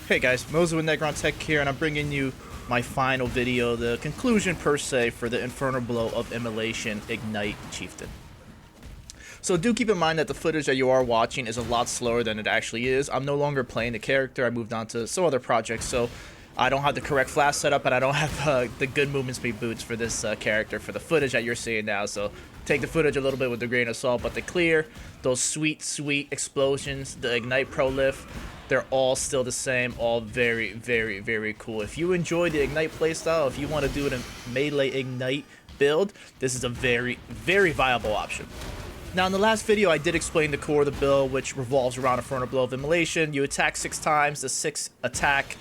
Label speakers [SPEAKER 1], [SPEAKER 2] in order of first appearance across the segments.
[SPEAKER 1] Hey guys, Mozu with Negron Tech here, and I'm bringing you my final video, the conclusion per se for the Infernal blow of Immolation Ignite Chieftain. So do keep in mind that the footage that you are watching is a lot slower than it actually is. I'm no longer playing the character. I moved on to some other projects, so I don't have the correct flask setup, and I don't have the good movement speed boots for this character for the footage that you're seeing now. So take the footage a little bit with a grain of salt, but the clear, those sweet explosions, the Ignite Pro Lift, they're all still the same, all very, very cool. If you enjoy the Ignite playstyle, if you want to do it in melee Ignite build, this is a very viable option. Now, in the last video, I did explain the core of the build, which revolves around Infernal Blow of Immolation. You attack 6 times, the 6th attack,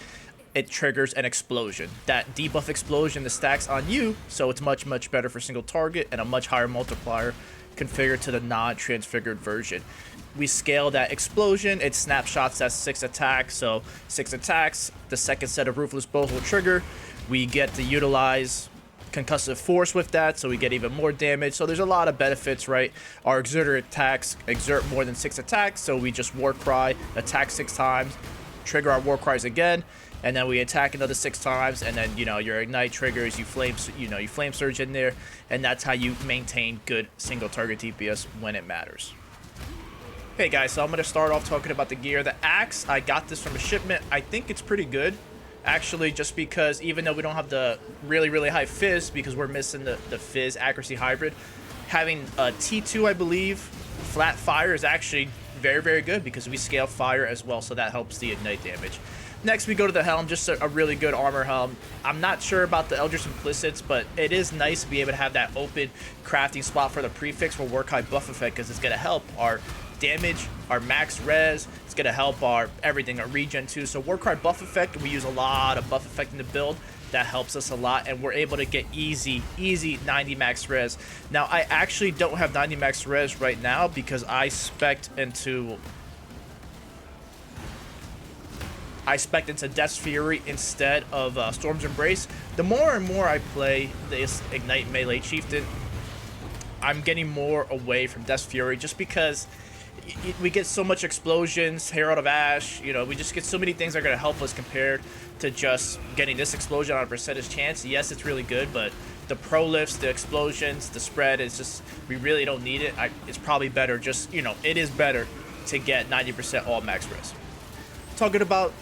[SPEAKER 1] it triggers an explosion. That debuff explosion, the stacks on you, so it's much better for single target and a much higher multiplier configured to the non-transfigured version. We scale that explosion, it snapshots that 6 attacks, so 6 attacks, the second set of Ruthless Blows will trigger. We get to utilize concussive force with that, so we get even more damage. So there's a lot of benefits, right? Our exerter attacks exert more than 6 attacks, so we just war cry, attack 6 times, trigger our war cries again, and then we attack another 6 times, and then, you know, your ignite triggers, you flame surge in there, and that's how you maintain good single target DPS when it matters. Hey guys, so I'm going to start off talking about the gear. The axe, I got this from a shipment. I think it's pretty good, actually, just because even though we don't have the really high fizz, because we're missing the fizz accuracy hybrid, having a T2, I believe, flat fire is actually very good because we scale fire as well, so that helps the ignite damage. Next, we go to the helm, just a really good armor helm. I'm not sure about the Eldritch Implicits, but it is nice to be able to have that open crafting spot for the prefix for Work High buff effect, because it's going to help our damage, our max res, it's going to help our everything, our regen too. So Work Hard buff effect, we use a lot of buff effect in the build. That helps us a lot, and we're able to get easy 90 max res. Now, I actually don't have 90 max res right now because I spec'd into Death's Fury instead of Storm's Embrace. The more and more I play this Ignite Melee Chieftain, I'm getting more away from Death's Fury, just because we get so much explosions, Herald of Ash, you know, we just get so many things that are going to help us compared to just getting this explosion on a percentage chance. Yes, it's really good, but the pro lifts, the explosions, the spread, is just, we really don't need it. It's probably better just, you know, it is better to get 90% all max res. Talking about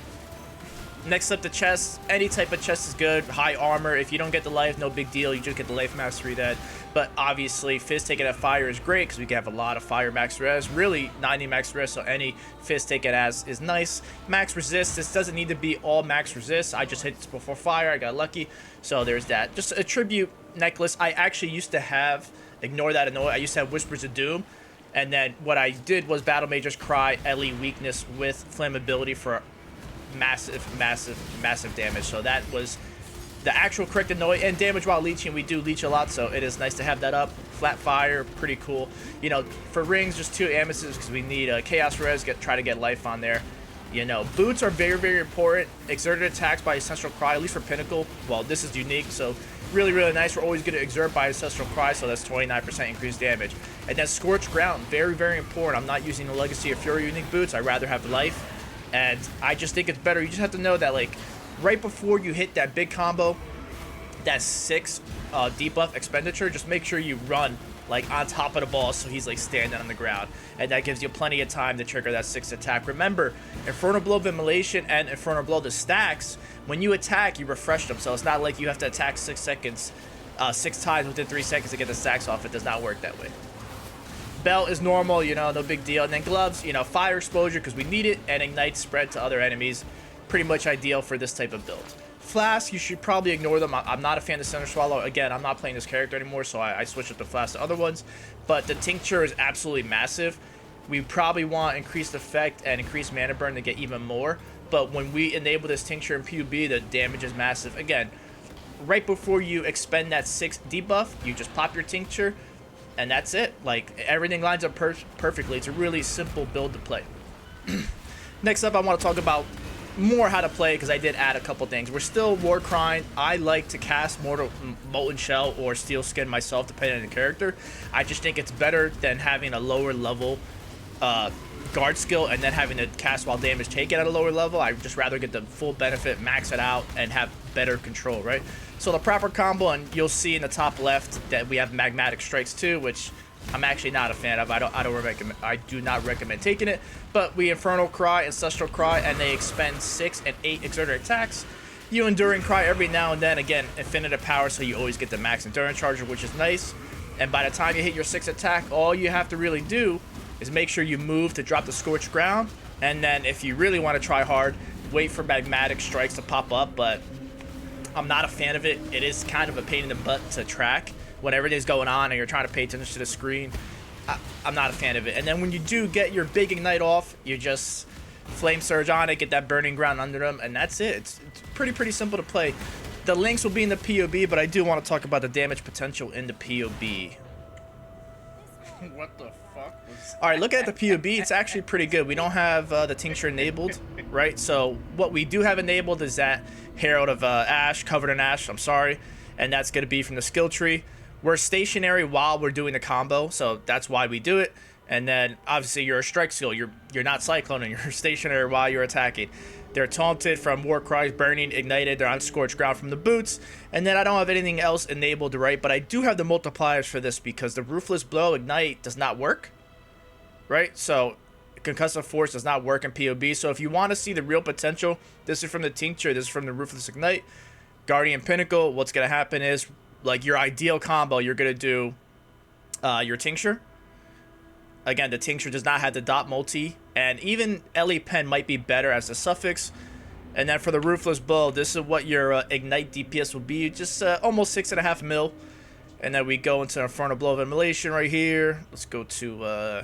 [SPEAKER 1] next up, the chest. Any type of chest is good. High armor. If you don't get the life, no big deal. You just get the life mastery then. But obviously, Fizz taken at fire is great because we can have a lot of fire max res. Really, 90 max res, so any Fizz taken as is nice. Max resist. This doesn't need to be all max resist. I just hit this before fire. I got lucky. So there's that. Just a tribute necklace. I actually used to have, ignore that annoy, I used to have Whispers of Doom. And then what I did was Battle Mage's Cry, LE weakness with flammability for massive damage. So that was the actual correct annoy, and damage while leeching. We do leech a lot, so it is nice to have that up. Flat fire, pretty cool. You know, for rings, just 2 amethysts because we need chaos res, try to get life on there. You know, boots are very important. Exerted attacks by Ancestral Cry, at least for Pinnacle. Well, this is unique, so really nice. We're always going to exert by Ancestral Cry, so that's 29% increased damage. And then Scorched Ground, very important. I'm not using the Legacy of Fury unique boots. I'd rather have life. And I just think it's better. You just have to know that, like, right before you hit that big combo, that 6 debuff expenditure, just make sure you run, like, on top of the ball so he's, like, standing on the ground. And that gives you plenty of time to trigger that 6th attack. Remember, Infernal Blow of Immolation and Infernal Blow, the stacks, when you attack, you refresh them. So it's not like you have to attack 6 times within 3 seconds to get the stacks off. It does not work that way. Belt is normal, you know, no big deal. And then gloves, you know, fire exposure because we need it, and ignite spread to other enemies. Pretty much ideal for this type of build. Flasks, you should probably ignore them. I'm not a fan of Center Swallow. Again, I'm not playing this character anymore, so I switched up the flasks to other ones. But the tincture is absolutely massive. We probably want increased effect and increased mana burn to get even more. But when we enable this tincture in POE, the damage is massive. Again, right before you expend that 6th debuff, you just pop your tincture, and that's it. Like, everything lines up perfectly. It's a really simple build to play. Next up, I want to talk about more how to play, because I did add a couple things. We're still war crying. I like to cast Molten Shell or Steel Skin myself, depending on the character. I just think it's better than having a lower level guard skill and then having to cast while damage taken at a lower level. I'd just rather get the full benefit, max it out, and have better control, right? So the proper combo, and you'll see in the top left that we have magmatic strikes too, which I'm actually not a fan of. I do not recommend taking it. But we Infernal Cry, Ancestral Cry, and they expend 6 and 8 exerted attacks. You Enduring Cry every now and then. Again, infinite power, so you always get the max endurance charger, which is nice. And by the time you hit your 6th attack, all you have to really do is make sure you move to drop the Scorched Ground. And then if you really want to try hard, wait for magmatic strikes to pop up. But I'm not a fan of it. It is kind of a pain in the butt to track when everything's going on and you're trying to pay attention to the screen. I'm not a fan of it. And then when you do get your big ignite off, you just flame surge on it, get that burning ground under them, and that's it. It's pretty simple to play. The links will be in the POB, but I do want to talk about the damage potential in the POB.
[SPEAKER 2] What the fuck was that?
[SPEAKER 1] All right, looking at the POB, it's actually pretty good. We don't have the tincture enabled, right? So what we do have enabled is that Herald of Ash, covered in ash, I'm sorry, and that's going to be from the skill tree. We're stationary while we're doing the combo, so that's why we do it. And then obviously you're a strike skill. You're not cycloning. You're stationary while you're attacking. They're taunted from War Cries, Burning, Ignited. They're on Scorched Ground from the boots. And then I don't have anything else enabled, right? But I do have the multipliers for this because the Ruthless Blow Ignite does not work, right? So Concussive Force does not work in POB. So if you want to see the real potential, this is from the Tincture. This is from the Ruthless Ignite. Guardian Pinnacle, what's going to happen is, like, your ideal combo, you're going to do your Tincture. Again, the Tincture does not have the dot multi, and even Ellie Pen might be better as a suffix. And then for the Ruthless Blow, this is what your Ignite DPS will be, just almost 6.5 mil. And then we go into Infernal Blow of Immolation right here. Let's go to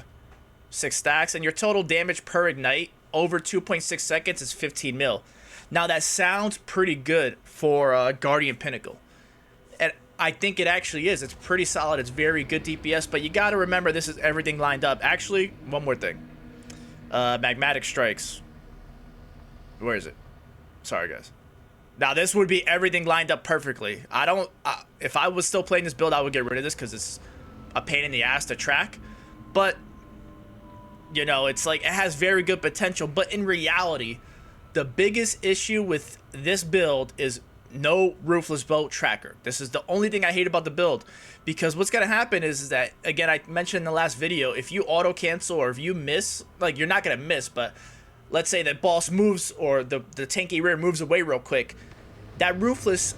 [SPEAKER 1] 6 stacks, and your total damage per Ignite over 2.6 seconds is 15 mil. Now that sounds pretty good for Guardian Pinnacle. And I think it actually is. It's pretty solid. It's very good DPS, but you got to remember this is everything lined up. Actually, one more thing. Magmatic Strikes. Where is it? Sorry, guys. Now, this would be everything lined up perfectly. If I was still playing this build, I would get rid of this because it's a pain in the ass to track. But, you know, it's like it has very good potential. But in reality, the biggest issue with this build is no Ruthless Blow tracker. This is the only thing I hate about the build, because what's going to happen is that, again, I mentioned in the last video, if you auto cancel or if you miss, like, you're not going to miss, but let's say that boss moves or the tanky rear moves away real quick, that Ruthless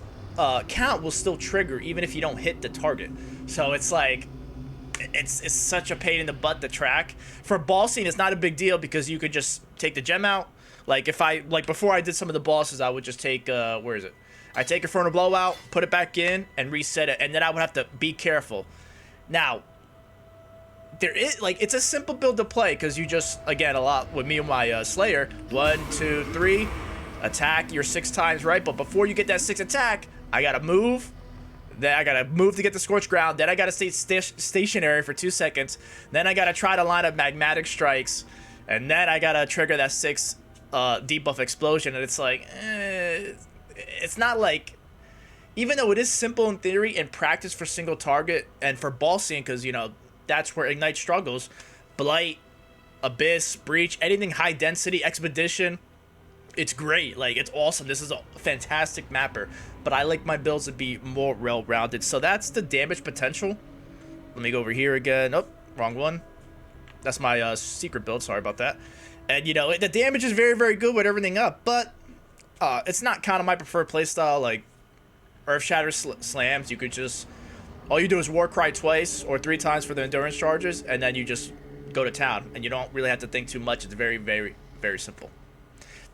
[SPEAKER 1] count will still trigger even if you don't hit the target. So it's like, it's such a pain in the butt to track. For bossing, it's not a big deal because you could just take the gem out. Like, before I did some of the bosses, I would just take, where is it? I take Infernal Blow out, put it back in, and reset it, and then I would have to be careful. Now, there is, like, it's a simple build to play, because you just, again, a lot with me and my Slayer, 1, 2, 3, attack your 6 times, right? But before you get that 6th attack, I gotta move, then I gotta move to get the Scorched Ground, then I gotta stay stationary for 2 seconds, then I gotta try to line up Magmatic Strikes, and then I gotta trigger that 6 debuff explosion, and it's like, it's not like, even though it is simple in theory, in practice for single target and for bossing, because, you know, that's where Ignite struggles, Blight, Abyss, Breach, anything high density, Expedition, it's great. Like, it's awesome. This is a fantastic mapper, but I like my builds to be more well-rounded. So that's the damage potential. Let me go over here again. Oh, wrong one. That's my secret build. Sorry about that. And, you know, the damage is very, very good with everything up, but it's not kind of my preferred playstyle. Like, Earth Shatter slams, you could just, all you do is War Cry twice or 3 times for the endurance charges, and then you just go to town, and you don't really have to think too much. It's very, very, very simple.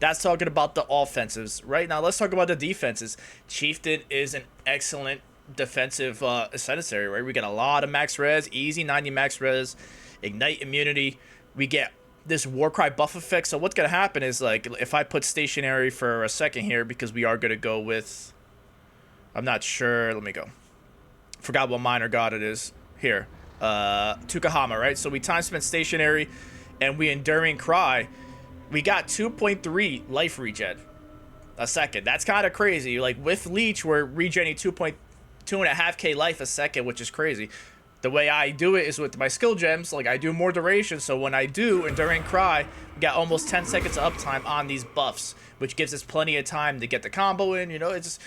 [SPEAKER 1] That's talking about the offensives. Right now, let's talk about the defenses. Chieftain is an excellent defensive Ascendantary, right? We get a lot of max res, easy 90 max res, Ignite immunity. We get this Warcry buff effect. So what's going to happen is, like, if I put stationary for a second here, because we are going to go with, I'm not sure, let me go. Forgot what minor god it is. Here. Tukahama, right? So we time spent stationary, and we Enduring Cry. We got 2.3 life regen a second. That's kind of crazy. Like, with Leech, we're regenerating 2.5k life a second, which is crazy. The way I do it is with my skill gems. Like, I do more duration, so when I do Enduring Cry, we got almost 10 seconds of uptime on these buffs, which gives us plenty of time to get the combo in. You know, it's just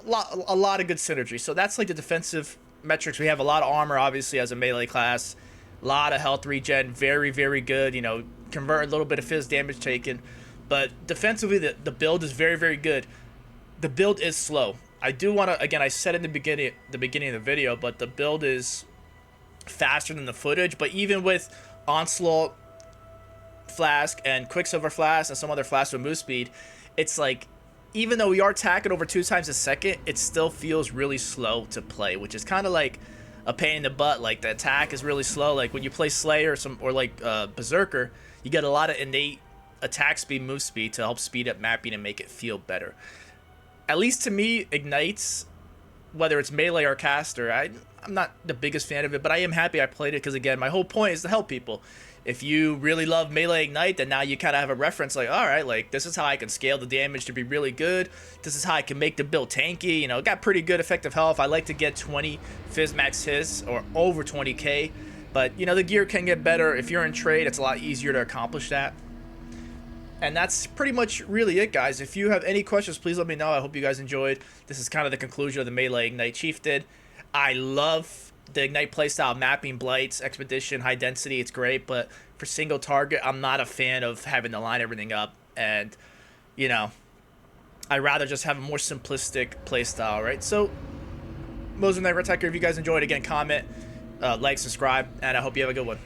[SPEAKER 1] a lot of good synergy. So that's like the defensive metrics. We have a lot of armor, obviously, as a melee class. A lot of health regen, very, very good. You know, convert a little bit of fizz damage taken. But defensively, the build is very, very good. The build is slow. I do want to, again, I said in the beginning of the video, but the build is faster than the footage. But even with Onslaught Flask and Quicksilver Flask and some other flasks with move speed, it's like, even though we are tacking over 2 times a second, it still feels really slow to play, which is kind of like a pain in the butt. Like, the attack is really slow. Like when you play Slayer or like Berserker, you get a lot of innate attack speed, move speed to help speed up mapping and make it feel better. At least to me, Ignites, whether it's melee or caster, I'm not the biggest fan of it, but I am happy I played it because, again, my whole point is to help people. If you really love melee Ignite, then now you kind of have a reference, like, all right, like, this is how I can scale the damage to be really good. This is how I can make the build tanky. You know, it got pretty good effective health. I like to get 20 Fizz Max His or over 20k, but, you know, the gear can get better. If you're in trade, it's a lot easier to accomplish that. And that's pretty much really it, guys. If you have any questions, please let me know. I hope you guys enjoyed. This is kind of the conclusion of the Melee Ignite Chieftain. I love the Ignite playstyle, mapping, blights, expedition, high density. It's great, but for single target, I'm not a fan of having to line everything up. And, you know, I'd rather just have a more simplistic playstyle, right? So, Moser Knight Red Tiger, if you guys enjoyed, again, comment, like, subscribe, and I hope you have a good one.